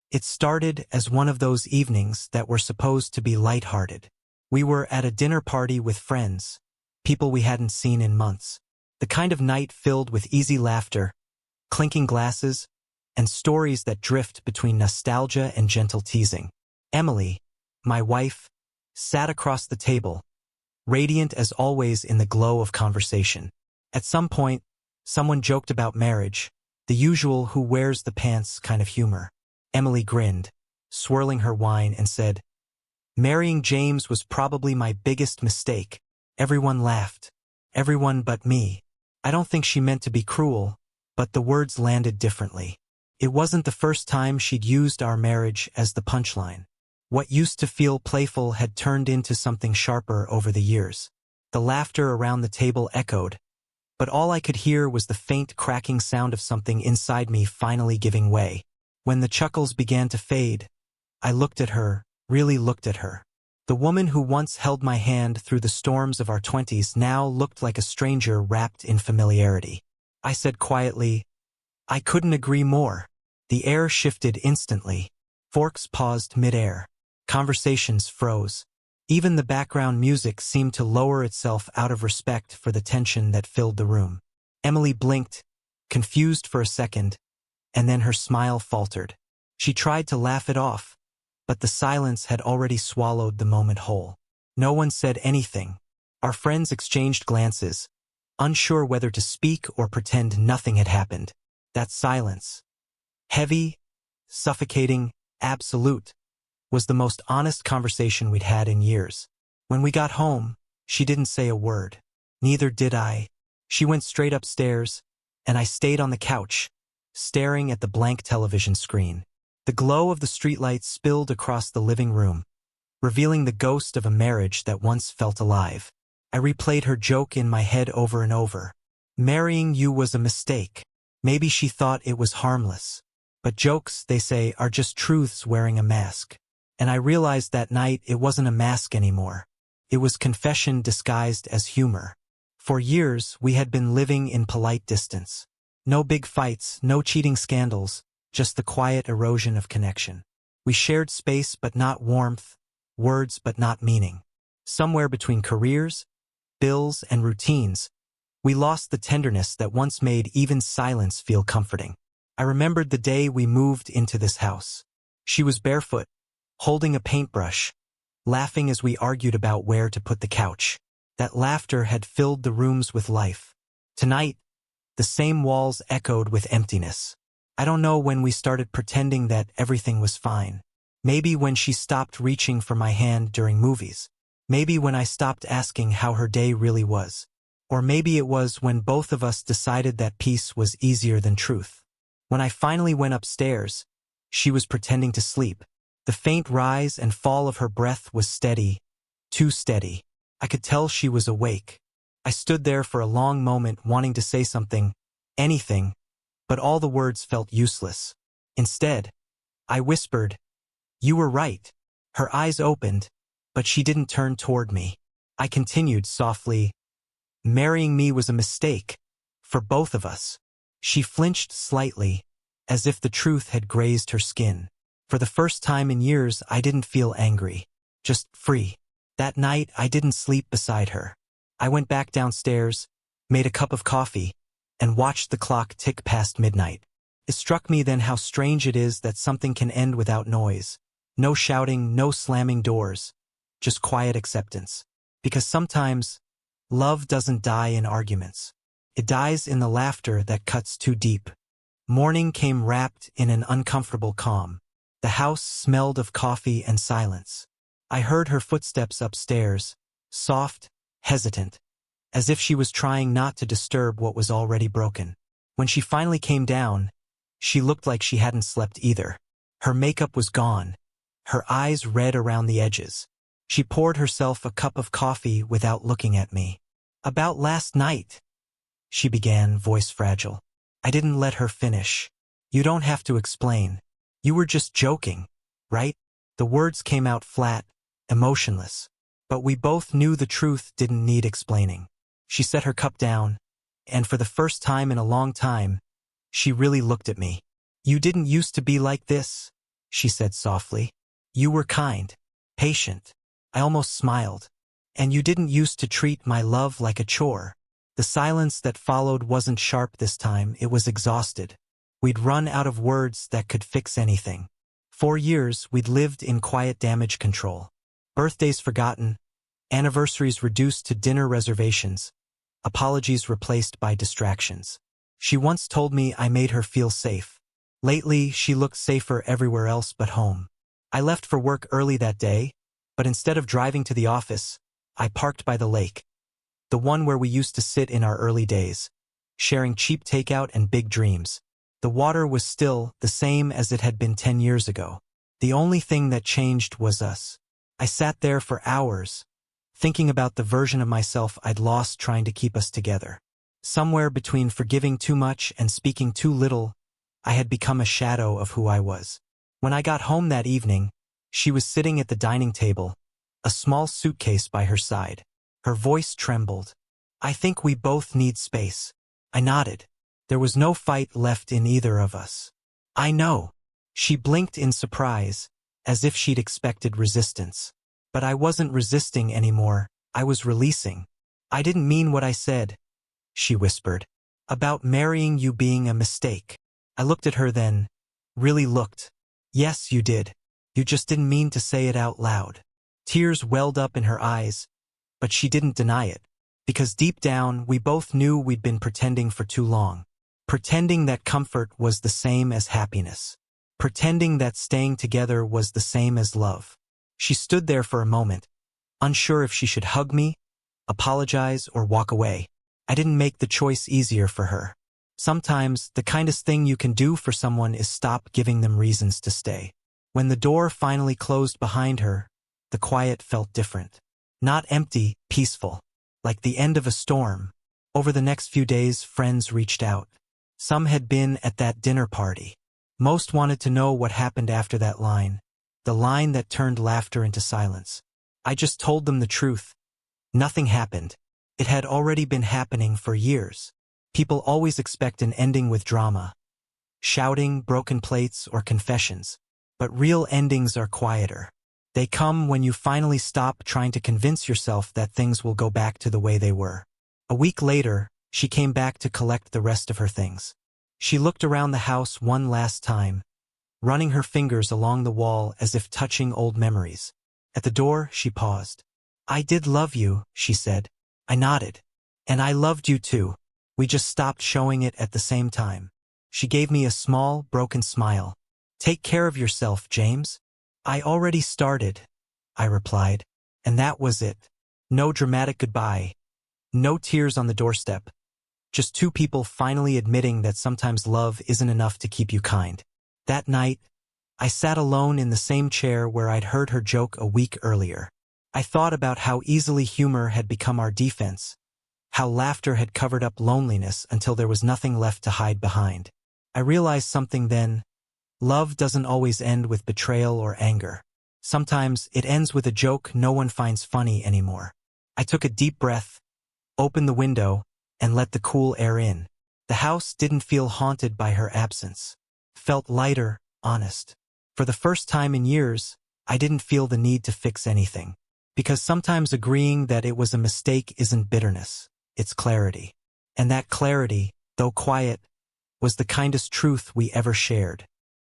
It started as one of those evenings that were supposed to be lighthearted. We were at a dinner party with friends, people we hadn't seen in months. The kind of night filled with easy laughter, clinking glasses, and stories that drift between nostalgia and gentle teasing. Emily, my wife, sat across the table, radiant as always in the glow of conversation. At some point, someone joked about marriage, the usual who wears the pants kind of humor. Emily grinned, swirling her wine, and said, "Marrying James was probably my biggest mistake." Everyone laughed. Everyone but me. I don't think she meant to be cruel, but the words landed differently. It wasn't the first time she'd used our marriage as the punchline. What used to feel playful had turned into something sharper over the years. The laughter around the table echoed, but all I could hear was the faint cracking sound of something inside me finally giving way. When the chuckles began to fade, I looked at her, really looked at her. The woman who once held my hand through the storms of our 20s now looked like a stranger wrapped in familiarity. I said quietly, "I couldn't agree more." The air shifted instantly. Forks paused mid-air. Conversations froze. Even the background music seemed to lower itself out of respect for the tension that filled the room. Emily blinked, confused for a second, and then her smile faltered. She tried to laugh it off, but the silence had already swallowed the moment whole. No one said anything. Our friends exchanged glances, unsure whether to speak or pretend nothing had happened. That silence, heavy, suffocating, absolute, was the most honest conversation we'd had in years. When we got home, she didn't say a word. Neither did I. She went straight upstairs, and I stayed on the couch, staring at the blank television screen. The glow of the streetlights spilled across the living room, revealing the ghost of a marriage that once felt alive. I replayed her joke in my head over and over. Marrying you was a mistake. Maybe she thought it was harmless. But jokes, they say, are just truths wearing a mask. And I realized that night it wasn't a mask anymore. It was confession disguised as humor. For years, we had been living in polite distance. No big fights, no cheating scandals, just the quiet erosion of connection. We shared space but not warmth, words but not meaning. Somewhere between careers, bills, and routines, we lost the tenderness that once made even silence feel comforting. I remembered the day we moved into this house. She was barefoot, holding a paintbrush, laughing as we argued about where to put the couch. That laughter had filled the rooms with life. Tonight, the same walls echoed with emptiness. I don't know when we started pretending that everything was fine. Maybe when she stopped reaching for my hand during movies. Maybe when I stopped asking how her day really was. Or maybe it was when both of us decided that peace was easier than truth. When I finally went upstairs, she was pretending to sleep. The faint rise and fall of her breath was steady, too steady. I could tell she was awake. I stood there for a long moment wanting to say something, anything, but all the words felt useless. Instead, I whispered, "You were right." Her eyes opened, but she didn't turn toward me. I continued softly, "Marrying me was a mistake, for both of us." She flinched slightly, as if the truth had grazed her skin. For the first time in years, I didn't feel angry, just free. That night, I didn't sleep beside her. I went back downstairs, made a cup of coffee, and watched the clock tick past midnight. It struck me then how strange it is that something can end without noise. No shouting, no slamming doors, just quiet acceptance. Because sometimes, love doesn't die in arguments. It dies in the laughter that cuts too deep. Morning came wrapped in an uncomfortable calm. The house smelled of coffee and silence. I heard her footsteps upstairs, soft, hesitant, as if she was trying not to disturb what was already broken. When she finally came down, she looked like she hadn't slept either. Her makeup was gone, her eyes red around the edges. She poured herself a cup of coffee without looking at me. "About last night," she began, voice fragile. I didn't let her finish. "You don't have to explain. You were just joking, right?" The words came out flat, emotionless. But we both knew the truth didn't need explaining. She set her cup down, and for the first time in a long time, she really looked at me. "You didn't used to be like this." she said softly. You were kind, patient. I almost smiled. And you didn't used to treat my love like a chore. The silence that followed wasn't sharp this time, it was exhausted. We'd run out of words that could fix anything. 4 years we'd lived in quiet damage control. Birthdays forgotten, anniversaries reduced to dinner reservations, apologies replaced by distractions. She once told me I made her feel safe. Lately, she looked safer everywhere else but home. I left for work early that day, but instead of driving to the office, I parked by the lake. The one where we used to sit in our early days, sharing cheap takeout and big dreams. The water was still the same as it had been 10 years ago. The only thing that changed was us. I sat there for hours, thinking about the version of myself I'd lost trying to keep us together. Somewhere between forgiving too much and speaking too little, I had become a shadow of who I was. When I got home that evening, she was sitting at the dining table, a small suitcase by her side. Her voice trembled. I think we both need space. I nodded. There was no fight left in either of us. I know. She blinked in surprise, as if she'd expected resistance. But I wasn't resisting anymore, I was releasing. I didn't mean what I said, she whispered, about marrying you being a mistake. I looked at her then, really looked. Yes, you did. You just didn't mean to say it out loud. Tears welled up in her eyes, but she didn't deny it. Because deep down, we both knew we'd been pretending for too long. Pretending that comfort was the same as happiness. Pretending that staying together was the same as love. She stood there for a moment, unsure if she should hug me, apologize, or walk away. I didn't make the choice easier for her. Sometimes, the kindest thing you can do for someone is stop giving them reasons to stay. When the door finally closed behind her, the quiet felt different. Not empty, peaceful. Like the end of a storm. Over the next few days, friends reached out. Some had been at that dinner party. Most wanted to know what happened after that line. The line that turned laughter into silence. I just told them the truth. Nothing happened. It had already been happening for years. People always expect an ending with drama. Shouting, broken plates, or confessions. But real endings are quieter. They come when you finally stop trying to convince yourself that things will go back to the way they were. A week later, she came back to collect the rest of her things. She looked around the house one last time, running her fingers along the wall as if touching old memories. At the door, she paused. I did love you, she said. I nodded. And I loved you too. We just stopped showing it at the same time. She gave me a small, broken smile. Take care of yourself, James. I already started, I replied. And that was it. No dramatic goodbye. No tears on the doorstep. Just two people finally admitting that sometimes love isn't enough to keep you kind. That night, I sat alone in the same chair where I'd heard her joke a week earlier. I thought about how easily humor had become our defense, how laughter had covered up loneliness until there was nothing left to hide behind. I realized something then. Love doesn't always end with betrayal or anger. Sometimes it ends with a joke no one finds funny anymore. I took a deep breath, opened the window, and let the cool air in. The house didn't feel haunted by her absence. Felt lighter, honest. For the first time in years, I didn't feel the need to fix anything. Because sometimes agreeing that it was a mistake isn't bitterness, it's clarity. And that clarity, though quiet, was the kindest truth we ever shared.